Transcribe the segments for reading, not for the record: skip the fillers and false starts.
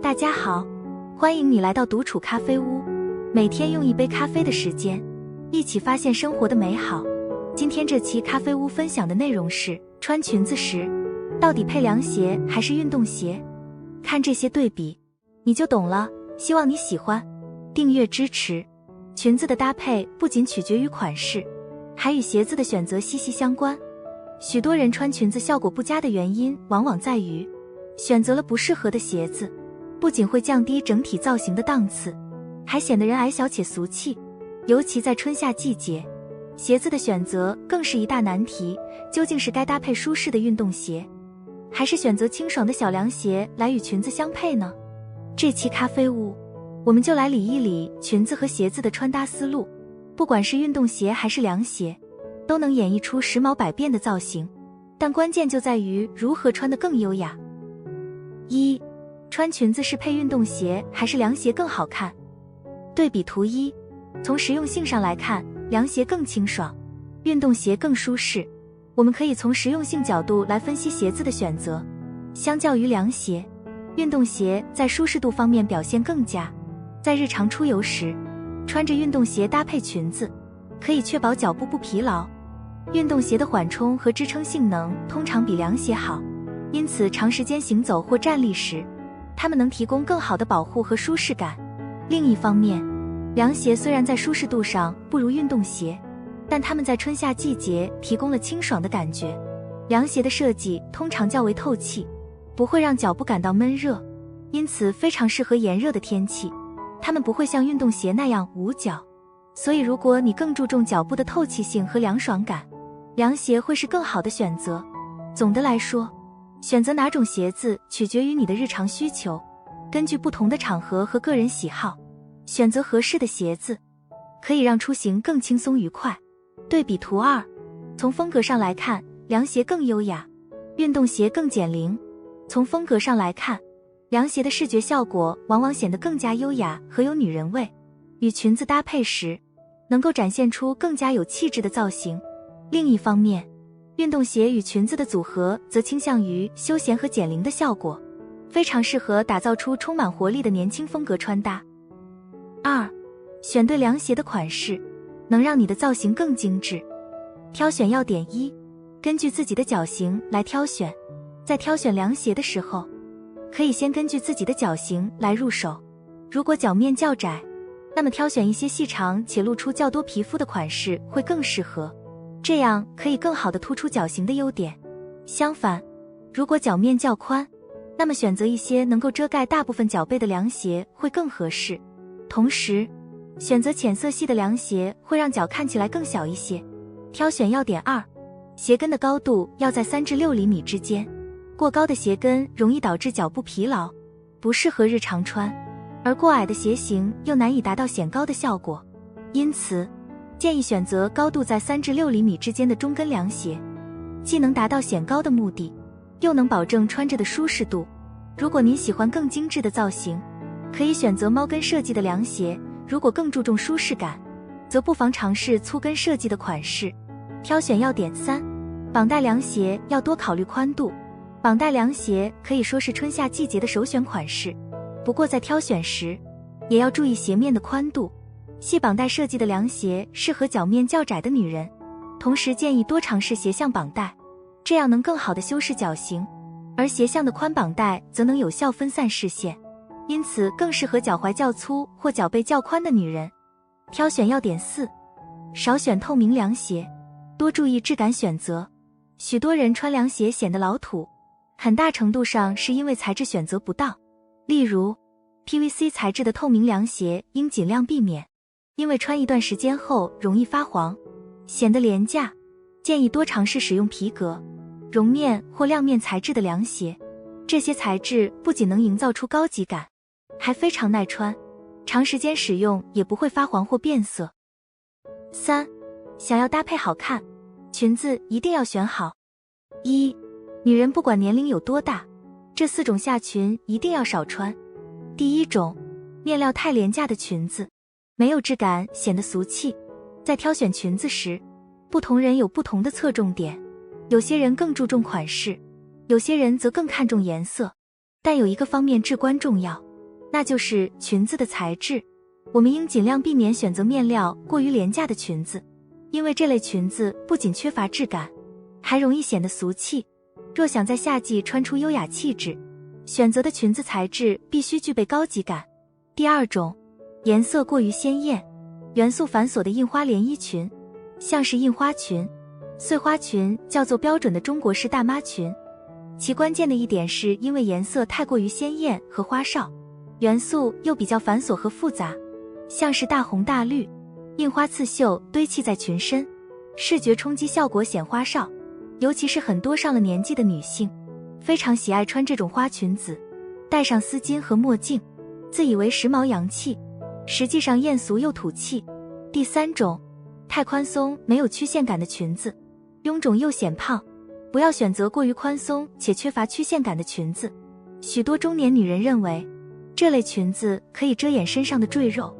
大家好，欢迎你来到独处咖啡屋，每天用一杯咖啡的时间，一起发现生活的美好。今天这期咖啡屋分享的内容是穿裙子时，到底配凉鞋还是运动鞋？看这些对比，你就懂了。希望你喜欢，订阅支持。裙子的搭配不仅取决于款式，还与鞋子的选择息息相关。许多人穿裙子效果不佳的原因，往往在于选择了不适合的鞋子，不仅会降低整体造型的档次，还显得人矮小且俗气。尤其在春夏季节，鞋子的选择更是一大难题。究竟是该搭配舒适的运动鞋，还是选择清爽的小凉鞋来与裙子相配呢？这期咖啡屋，我们就来理一理裙子和鞋子的穿搭思路。不管是运动鞋还是凉鞋，都能演绎出时髦百变的造型，但关键就在于如何穿得更优雅。一、穿裙子是配运动鞋还是凉鞋更好看？对比图一，从实用性上来看，凉鞋更清爽，运动鞋更舒适。我们可以从实用性角度来分析鞋子的选择。相较于凉鞋，运动鞋在舒适度方面表现更佳。在日常出游时，穿着运动鞋搭配裙子，可以确保脚部不疲劳。运动鞋的缓冲和支撑性能通常比凉鞋好，因此长时间行走或站立时，它们能提供更好的保护和舒适感。另一方面，凉鞋虽然在舒适度上不如运动鞋，但它们在春夏季节提供了清爽的感觉。凉鞋的设计通常较为透气，不会让脚部感到闷热，因此非常适合炎热的天气。它们不会像运动鞋那样捂脚，所以如果你更注重脚部的透气性和凉爽感，凉鞋会是更好的选择。总的来说，选择哪种鞋子取决于你的日常需求，根据不同的场合和个人喜好，选择合适的鞋子，可以让出行更轻松愉快。对比图二，从风格上来看，凉鞋更优雅，运动鞋更减龄。从风格上来看，凉鞋的视觉效果往往显得更加优雅和有女人味，与裙子搭配时，能够展现出更加有气质的造型。另一方面，运动鞋与裙子的组合则倾向于休闲和减龄的效果，非常适合打造出充满活力的年轻风格穿搭。二、选对凉鞋的款式，能让你的造型更精致。挑选要点一，根据自己的脚型来挑选。在挑选凉鞋的时候，可以先根据自己的脚型来入手。如果脚面较窄，那么挑选一些细长且露出较多皮肤的款式会更适合，这样可以更好地突出脚型的优点。相反，如果脚面较宽，那么选择一些能够遮盖大部分脚背的凉鞋会更合适。同时，选择浅色系的凉鞋会让脚看起来更小一些。挑选要点二，鞋跟的高度要在3至6厘米之间。过高的鞋跟容易导致脚部疲劳，不适合日常穿，而过矮的鞋型又难以达到显高的效果。因此，建议选择高度在3至6厘米之间的中跟凉鞋，既能达到显高的目的，又能保证穿着的舒适度。如果您喜欢更精致的造型，可以选择猫跟设计的凉鞋，如果更注重舒适感，则不妨尝试粗跟设计的款式。挑选要点三，绑带凉鞋要多考虑宽度。绑带凉鞋可以说是春夏季节的首选款式，不过在挑选时，也要注意鞋面的宽度。细绑带设计的凉鞋适合脚面较窄的女人，同时建议多尝试斜向绑带，这样能更好地修饰脚型，而斜向的宽绑带则能有效分散视线，因此更适合脚踝较粗或脚背较宽的女人。挑选要点四，少选透明凉鞋，多注意质感选择。许多人穿凉鞋显得老土，很大程度上是因为材质选择不当。例如 PVC 材质的透明凉鞋应尽量避免，因为穿一段时间后容易发黄，显得廉价。建议多尝试使用皮革、绒面或亮面材质的凉鞋，这些材质不仅能营造出高级感，还非常耐穿，长时间使用也不会发黄或变色。三、想要搭配好看，裙子一定要选好。一、女人不管年龄有多大，这4种下裙一定要少穿。第一种，面料太廉价的裙子，没有质感，显得俗气。在挑选裙子时，不同人有不同的侧重点，有些人更注重款式，有些人则更看重颜色。但有一个方面至关重要，那就是裙子的材质。我们应尽量避免选择面料过于廉价的裙子，因为这类裙子不仅缺乏质感，还容易显得俗气。若想在夏季穿出优雅气质，选择的裙子材质必须具备高级感。第二种，颜色过于鲜艳，元素繁琐的印花连衣裙，像是印花裙、碎花裙叫做标准的中国式大妈裙。其关键的一点是因为颜色太过于鲜艳和花哨，元素又比较繁琐和复杂，像是大红大绿、印花刺绣堆砌在裙身，视觉冲击效果显花哨。尤其是很多上了年纪的女性，非常喜爱穿这种花裙子，戴上丝巾和墨镜，自以为时髦洋气，实际上艳俗又土气。第三种，太宽松没有曲线感的裙子，臃肿又显胖。不要选择过于宽松且缺乏曲线感的裙子。许多中年女人认为，这类裙子可以遮掩身上的赘肉，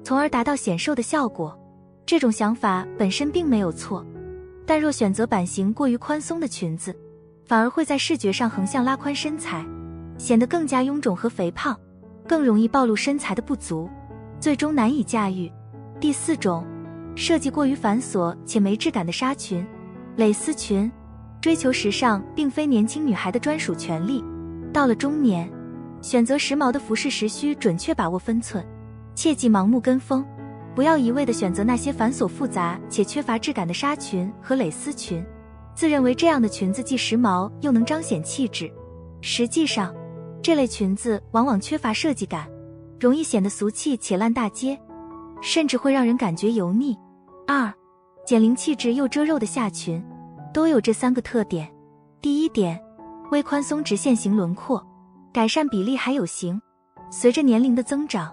从而达到显瘦的效果。这种想法本身并没有错，但若选择版型过于宽松的裙子，反而会在视觉上横向拉宽身材，显得更加臃肿和肥胖，更容易暴露身材的不足，最终难以驾驭。第四种，设计过于繁琐且没质感的纱裙、蕾丝裙。追求时尚并非年轻女孩的专属权利，到了中年，选择时髦的服饰时需准确把握分寸，切忌盲目跟风，不要一味地选择那些繁琐复杂且缺乏质感的纱裙和蕾丝裙，自认为这样的裙子既时髦又能彰显气质。实际上，这类裙子往往缺乏设计感，容易显得俗气且烂大街，甚至会让人感觉油腻。二，减龄气质又遮肉的夏裙都有这三个特点。第一点，微宽松直线型轮廓，改善比例还有型。随着年龄的增长，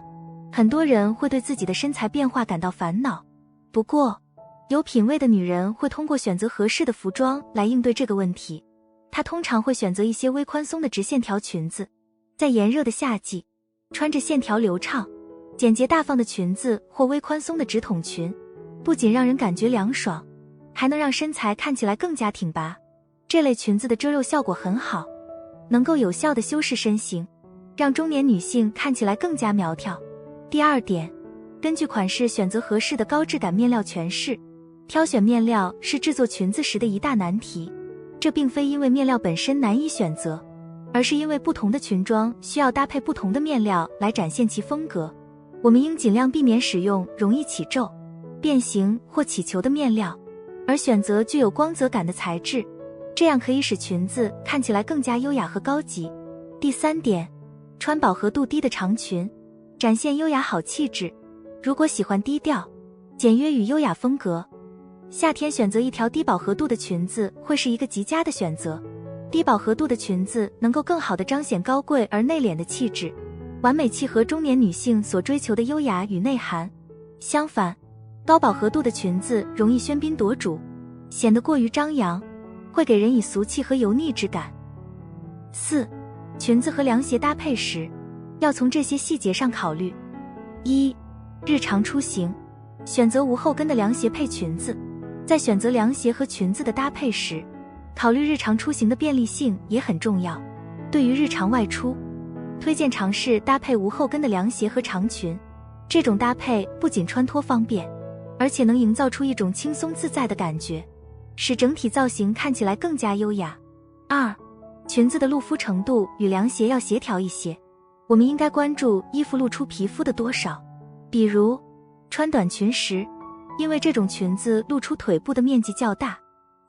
很多人会对自己的身材变化感到烦恼。不过，有品位的女人会通过选择合适的服装来应对这个问题。她通常会选择一些微宽松的直线条裙子，在炎热的夏季，穿着线条流畅、简洁大方的裙子或微宽松的直筒裙，不仅让人感觉凉爽，还能让身材看起来更加挺拔。这类裙子的遮肉效果很好，能够有效地修饰身形，让中年女性看起来更加苗条。第二点，根据款式选择合适的高质感面料诠释。挑选面料是制作裙子时的一大难题，这并非因为面料本身难以选择，而是因为不同的裙装需要搭配不同的面料来展现其风格。我们应尽量避免使用容易起皱、变形或起球的面料，而选择具有光泽感的材质，这样可以使裙子看起来更加优雅和高级。第三点，穿饱和度低的长裙，展现优雅好气质。如果喜欢低调、简约与优雅风格，夏天选择一条低饱和度的裙子会是一个极佳的选择。低饱和度的裙子能够更好地彰显高贵而内敛的气质，完美契合中年女性所追求的优雅与内涵。相反，高饱和度的裙子容易喧宾夺主，显得过于张扬，会给人以俗气和油腻之感。四，裙子和凉鞋搭配时，要从这些细节上考虑。一，日常出行，选择无后跟的凉鞋配裙子。在选择凉鞋和裙子的搭配时，考虑日常出行的便利性也很重要。对于日常外出，推荐尝试搭配无后跟的凉鞋和长裙。这种搭配不仅穿脱方便，而且能营造出一种轻松自在的感觉，使整体造型看起来更加优雅。二，裙子的露肤程度与凉鞋要协调一些。我们应该关注衣服露出皮肤的多少，比如穿短裙时，因为这种裙子露出腿部的面积较大，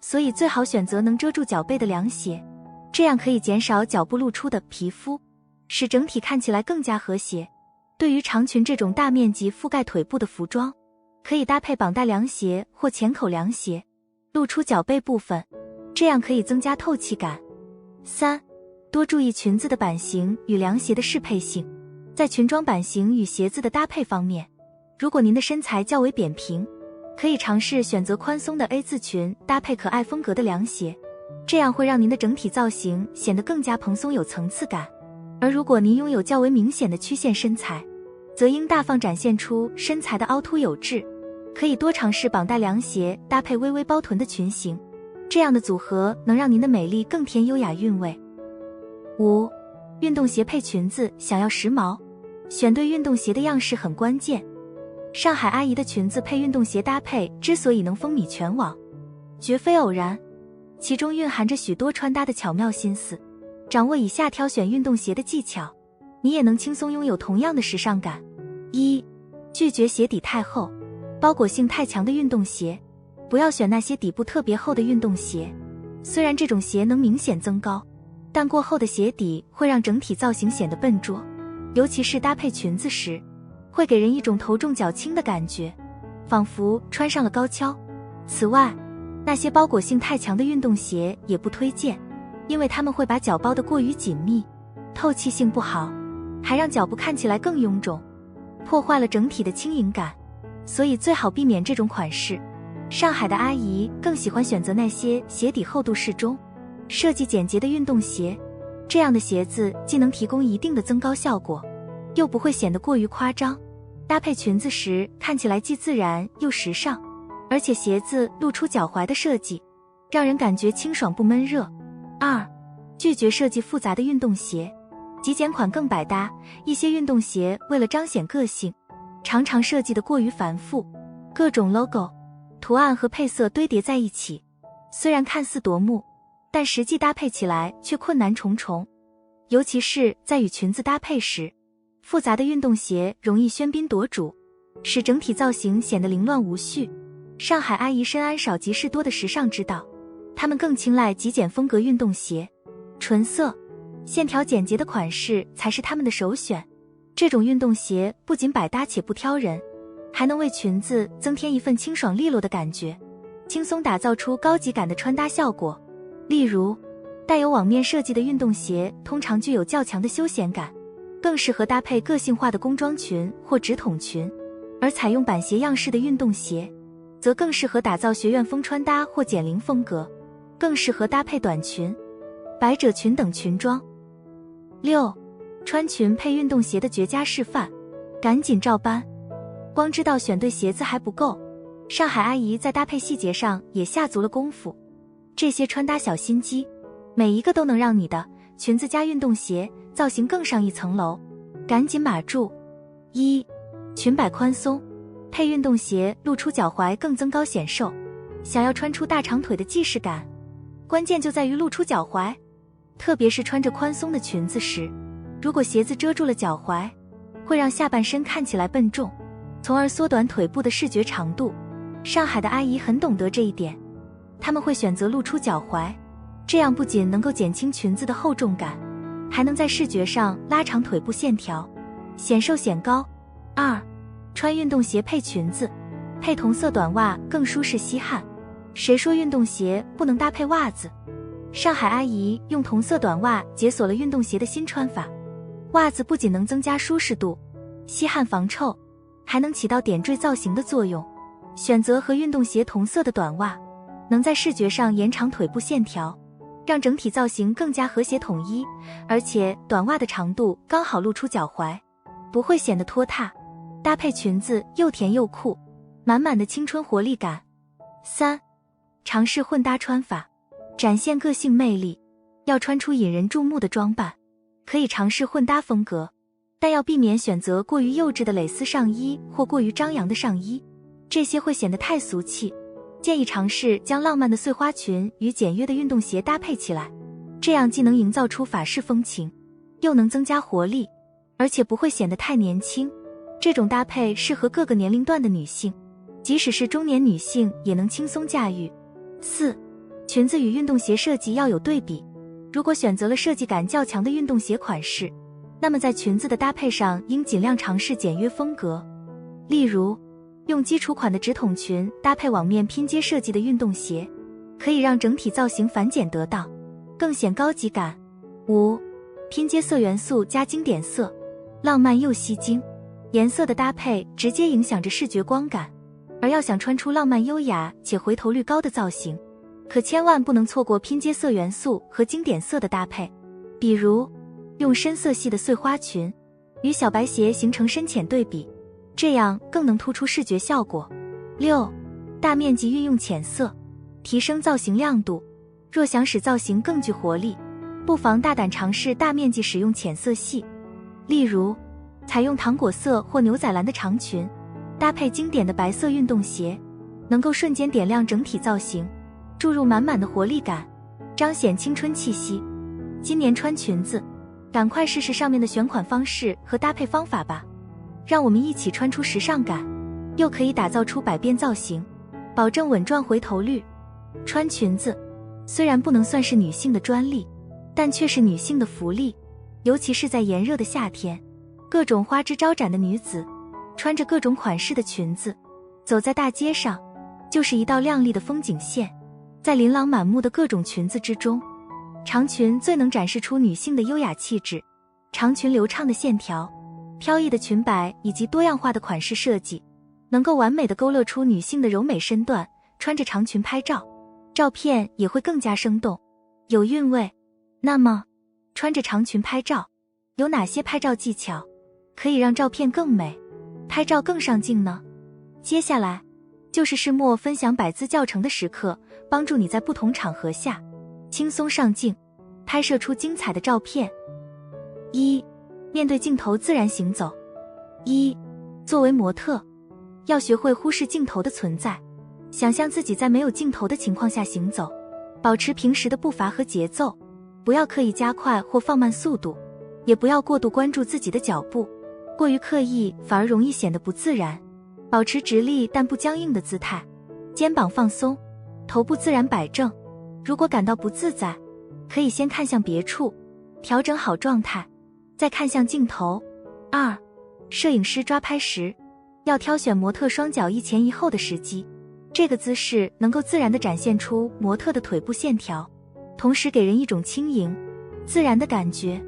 所以最好选择能遮住脚背的凉鞋，这样可以减少脚部露出的皮肤，使整体看起来更加和谐。对于长裙这种大面积覆盖腿部的服装，可以搭配绑带凉鞋或前口凉鞋，露出脚背部分，这样可以增加透气感。三，多注意裙子的版型与凉鞋的适配性。在裙装版型与鞋子的搭配方面，如果您的身材较为扁平，可以尝试选择宽松的 A 字裙搭配可爱风格的凉鞋，这样会让您的整体造型显得更加蓬松有层次感。而如果您拥有较为明显的曲线身材，则应大方展现出身材的凹凸有致，可以多尝试绑带凉鞋搭配微微包臀的裙型，这样的组合能让您的美丽更添优雅韵味。五，运动鞋配裙子，想要时髦，选对运动鞋的样式很关键。上海阿姨的裙子配运动鞋搭配之所以能风靡全网，绝非偶然，其中蕴含着许多穿搭的巧妙心思。掌握以下挑选运动鞋的技巧，你也能轻松拥有同样的时尚感。1. 拒绝鞋底太厚、包裹性太强的运动鞋。不要选那些底部特别厚的运动鞋，虽然这种鞋能明显增高，但过厚的鞋底会让整体造型显得笨拙，尤其是搭配裙子时，会给人一种头重脚轻的感觉，仿佛穿上了高跷。此外，那些包裹性太强的运动鞋也不推荐，因为它们会把脚包得过于紧密，透气性不好，还让脚部看起来更臃肿，破坏了整体的轻盈感，所以最好避免这种款式。上海的阿姨更喜欢选择那些鞋底厚度适中、设计简洁的运动鞋，这样的鞋子既能提供一定的增高效果，又不会显得过于夸张，搭配裙子时看起来既自然又时尚，而且鞋子露出脚踝的设计，让人感觉清爽不闷热。2. 拒绝设计复杂的运动鞋，极简款更百搭。一些运动鞋为了彰显个性，常常设计得过于繁复，各种 logo、图案和配色堆叠在一起，虽然看似夺目，但实际搭配起来却困难重重。尤其是在与裙子搭配时，复杂的运动鞋容易喧宾夺主，使整体造型显得凌乱无序。上海阿姨深谙少即是多的时尚之道，她们更青睐极简风格运动鞋，纯色、线条简洁的款式才是她们的首选。这种运动鞋不仅百搭且不挑人，还能为裙子增添一份清爽利落的感觉，轻松打造出高级感的穿搭效果。例如，带有网面设计的运动鞋通常具有较强的休闲感，更适合搭配个性化的工装裙或直筒裙，而采用板鞋样式的运动鞋则更适合打造学院风穿搭或减龄风格，更适合搭配短裙、百褶裙等裙装。6. 穿裙配运动鞋的绝佳示范，赶紧照搬。光知道选对鞋子还不够，上海阿姨在搭配细节上也下足了功夫。这些穿搭小心机，每一个都能让你的裙子加运动鞋造型更上一层楼。赶紧码住。1. 裙摆宽松，配运动鞋露出脚踝更增高显瘦。想要穿出大长腿的既视感，关键就在于露出脚踝，特别是穿着宽松的裙子时，如果鞋子遮住了脚踝，会让下半身看起来笨重，从而缩短腿部的视觉长度。上海的阿姨很懂得这一点，她们会选择露出脚踝，这样不仅能够减轻裙子的厚重感，还能在视觉上拉长腿部线条，显瘦显高。2. 穿运动鞋配裙子，配同色短袜更舒适吸汗。谁说运动鞋不能搭配袜子？上海阿姨用同色短袜解锁了运动鞋的新穿法。袜子不仅能增加舒适度、吸汗防臭，还能起到点缀造型的作用。选择和运动鞋同色的短袜，能在视觉上延长腿部线条，让整体造型更加和谐统一，而且短袜的长度刚好露出脚踝，不会显得拖沓，搭配裙子又甜又酷，满满的青春活力感。3. 尝试混搭穿法，展现个性魅力。要穿出引人注目的装扮，可以尝试混搭风格，但要避免选择过于幼稚的蕾丝上衣或过于张扬的上衣，这些会显得太俗气。建议尝试将浪漫的碎花裙与简约的运动鞋搭配起来，这样既能营造出法式风情，又能增加活力，而且不会显得太年轻。这种搭配适合各个年龄段的女性，即使是中年女性也能轻松驾驭。4. 裙子与运动鞋设计要有对比。如果选择了设计感较强的运动鞋款式，那么在裙子的搭配上应尽量尝试简约风格。例如，用基础款的直筒裙搭配网面拼接设计的运动鞋，可以让整体造型繁简得当，更显高级感。5. 拼接色元素加经典色，浪漫又吸睛。颜色的搭配直接影响着视觉光感，而要想穿出浪漫优雅且回头率高的造型，可千万不能错过拼接色元素和经典色的搭配。比如，用深色系的碎花裙与小白鞋形成深浅对比，这样更能突出视觉效果。6. 大面积运用浅色，提升造型亮度。若想使造型更具活力，不妨大胆尝试大面积使用浅色系。例如，采用糖果色或牛仔蓝的长裙，搭配经典的白色运动鞋，能够瞬间点亮整体造型，注入满满的活力感，彰显青春气息。今年穿裙子，赶快试试上面的选款方式和搭配方法吧，让我们一起穿出时尚感，又可以打造出百变造型，保证稳赚回头率。穿裙子虽然不能算是女性的专利，但却是女性的福利，尤其是在炎热的夏天，各种花枝招展的女子穿着各种款式的裙子走在大街上，就是一道亮丽的风景线。在琳琅满目的各种裙子之中，长裙最能展示出女性的优雅气质。长裙流畅的线条、飘逸的裙摆以及多样化的款式设计，能够完美地勾勒出女性的柔美身段。穿着长裙拍照，照片也会更加生动，有韵味。那么，穿着长裙拍照，有哪些拍照技巧可以让照片更美，拍照更上镜呢？接下来就是世墨分享百字教程的时刻，帮助你在不同场合下轻松上镜，拍摄出精彩的照片。1. 面对镜头自然行走。作为模特，要学会忽视镜头的存在，想象自己在没有镜头的情况下行走，保持平时的步伐和节奏，不要刻意加快或放慢速度，也不要过度关注自己的脚步，过于刻意反而容易显得不自然。保持直立但不僵硬的姿态，肩膀放松，头部自然摆正。如果感到不自在，可以先看向别处，调整好状态，再看向镜头。2. 摄影师抓拍时，要挑选模特双脚一前一后的时机，这个姿势能够自然地展现出模特的腿部线条，同时给人一种轻盈、自然的感觉。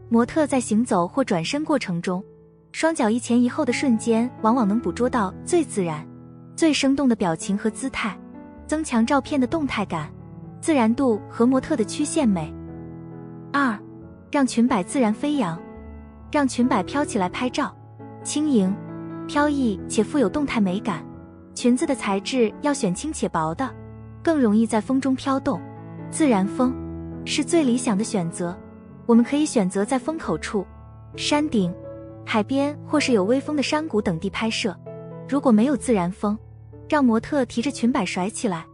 模特在行走或转身过程中，双脚一前一后的瞬间，往往能捕捉到最自然、最生动的表情和姿态，增强照片的动态感、自然度和模特的曲线美。2. 让裙摆自然飞扬，让裙摆飘起来拍照，轻盈、飘逸且富有动态美感。裙子的材质要选轻且薄的，更容易在风中飘动。自然风是最理想的选择，我们可以选择在风口处、山顶、海边或是有微风的山谷等地拍摄。如果没有自然风，让模特提着裙摆甩起来，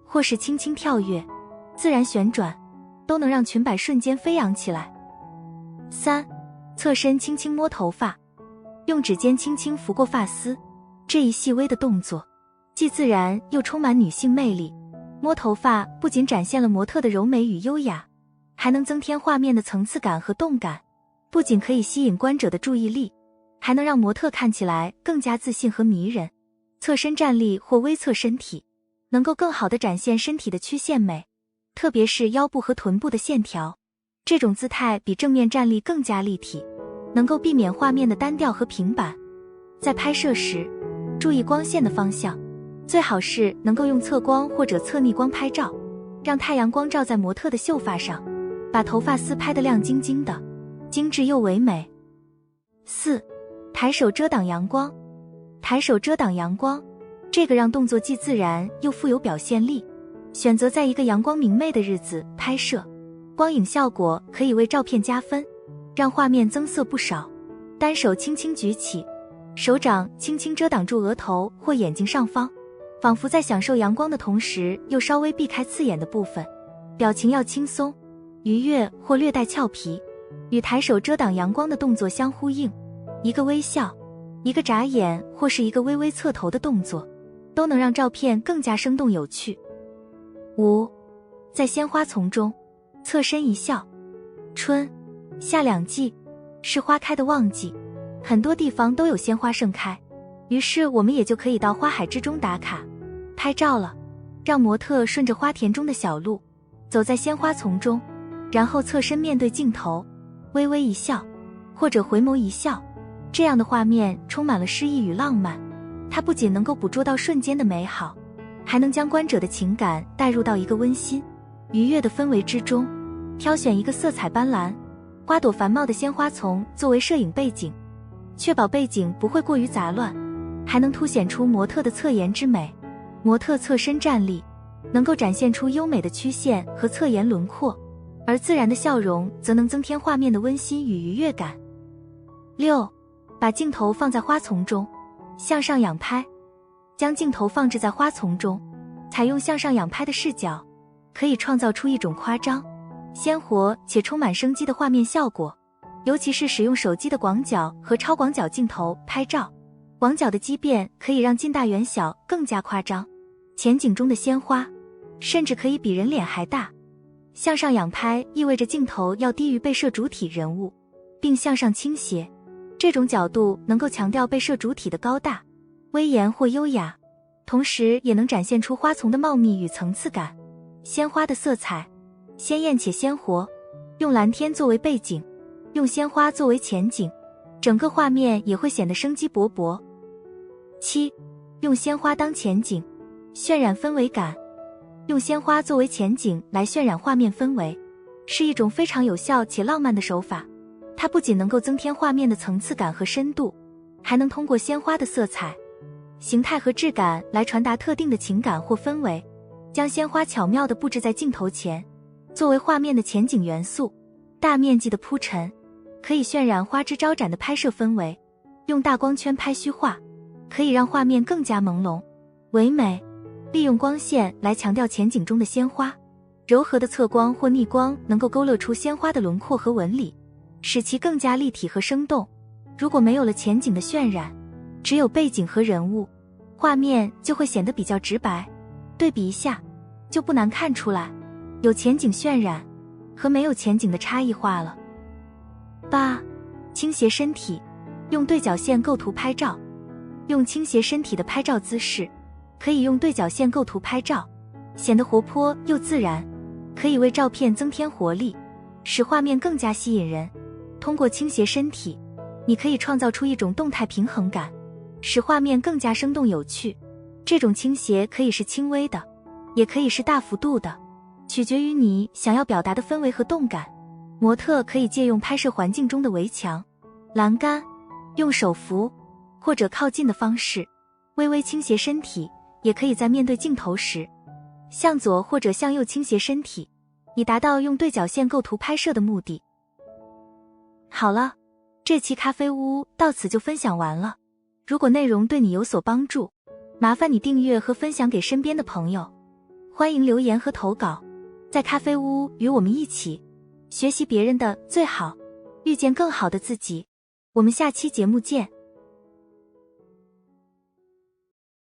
或是轻轻跳跃、自然旋转，都能让裙摆瞬间飞扬起来。3. 侧身轻轻摸头发，用指尖轻轻拂过发丝，这一细微的动作既自然又充满女性魅力。摸头发不仅展现了模特的柔美与优雅，还能增添画面的层次感和动感，不仅可以吸引观者的注意力，还能让模特看起来更加自信和迷人。侧身站立或微侧身体，能够更好地展现身体的曲线美，特别是腰部和臀部的线条。这种姿态比正面站立更加立体，能够避免画面的单调和平板。在拍摄时，注意光线的方向，最好是能够用侧光或者侧逆光拍照，让太阳光照在模特的秀发上，把头发丝拍得亮晶晶的，精致又唯美。4. 抬手遮挡阳光。抬手遮挡阳光，这个让动作既自然又富有表现力。选择在一个阳光明媚的日子拍摄，光影效果可以为照片加分，让画面增色不少。单手轻轻举起，手掌轻轻遮挡住额头或眼睛上方，仿佛在享受阳光的同时又稍微避开刺眼的部分。表情要轻松、愉悦或略带俏皮，与抬手遮挡阳光的动作相呼应。一个微笑、一个眨眼或是一个微微侧头的动作，都能让照片更加生动有趣。5. 在鲜花丛中侧身一笑。春夏两季是花开的旺季，很多地方都有鲜花盛开，于是我们也就可以到花海之中打卡拍照了。让模特顺着花田中的小路走在鲜花丛中，然后侧身面对镜头，微微一笑或者回眸一笑，这样的画面充满了诗意与浪漫。它不仅能够捕捉到瞬间的美好，还能将观者的情感带入到一个温馨、愉悦的氛围之中。挑选一个色彩斑斓、花朵繁茂的鲜花丛作为摄影背景，确保背景不会过于杂乱，还能凸显出模特的侧颜之美。模特侧身站立，能够展现出优美的曲线和侧颜轮廓，而自然的笑容则能增添画面的温馨与愉悦感。6. 把镜头放在花丛中，向上仰拍。将镜头放置在花丛中，采用向上仰拍的视角，可以创造出一种夸张、鲜活且充满生机的画面效果。尤其是使用手机的广角和超广角镜头拍照，广角的畸变可以让近大远小更加夸张，前景中的鲜花甚至可以比人脸还大。向上仰拍意味着镜头要低于被摄主体人物，并向上倾斜，这种角度能够强调被摄主体的高大、威严或优雅，同时也能展现出花丛的茂密与层次感。鲜花的色彩鲜艳且鲜活，用蓝天作为背景，用鲜花作为前景，整个画面也会显得生机勃勃。7. 用鲜花当前景，渲染氛围感。用鲜花作为前景来渲染画面氛围，是一种非常有效且浪漫的手法。它不仅能够增添画面的层次感和深度，还能通过鲜花的色彩、形态和质感来传达特定的情感或氛围。将鲜花巧妙地布置在镜头前，作为画面的前景元素，大面积的铺陈可以渲染花枝招展的拍摄氛围。用大光圈拍虚化，可以让画面更加朦胧唯美。利用光线来强调前景中的鲜花，柔和的侧光或逆光能够勾勒出鲜花的轮廓和纹理，使其更加立体和生动。如果没有了前景的渲染，只有背景和人物，画面就会显得比较直白。对比一下，就不难看出来有前景渲染和没有前景的差异化了。8. 倾斜身体，用对角线构图拍照。用倾斜身体的拍照姿势，可以用对角线构图拍照，显得活泼又自然，可以为照片增添活力，使画面更加吸引人。通过倾斜身体，你可以创造出一种动态平衡感，使画面更加生动有趣。这种倾斜可以是轻微的，也可以是大幅度的，取决于你想要表达的氛围和动感。模特可以借用拍摄环境中的围墙、栏杆，用手扶或者靠近的方式微微倾斜身体，也可以在面对镜头时向左或者向右倾斜身体，以达到用对角线构图拍摄的目的。好了，这期咖啡屋到此就分享完了。如果内容对你有所帮助，麻烦你订阅和分享给身边的朋友。欢迎留言和投稿，在咖啡屋与我们一起学习别人的最好，遇见更好的自己。我们下期节目见。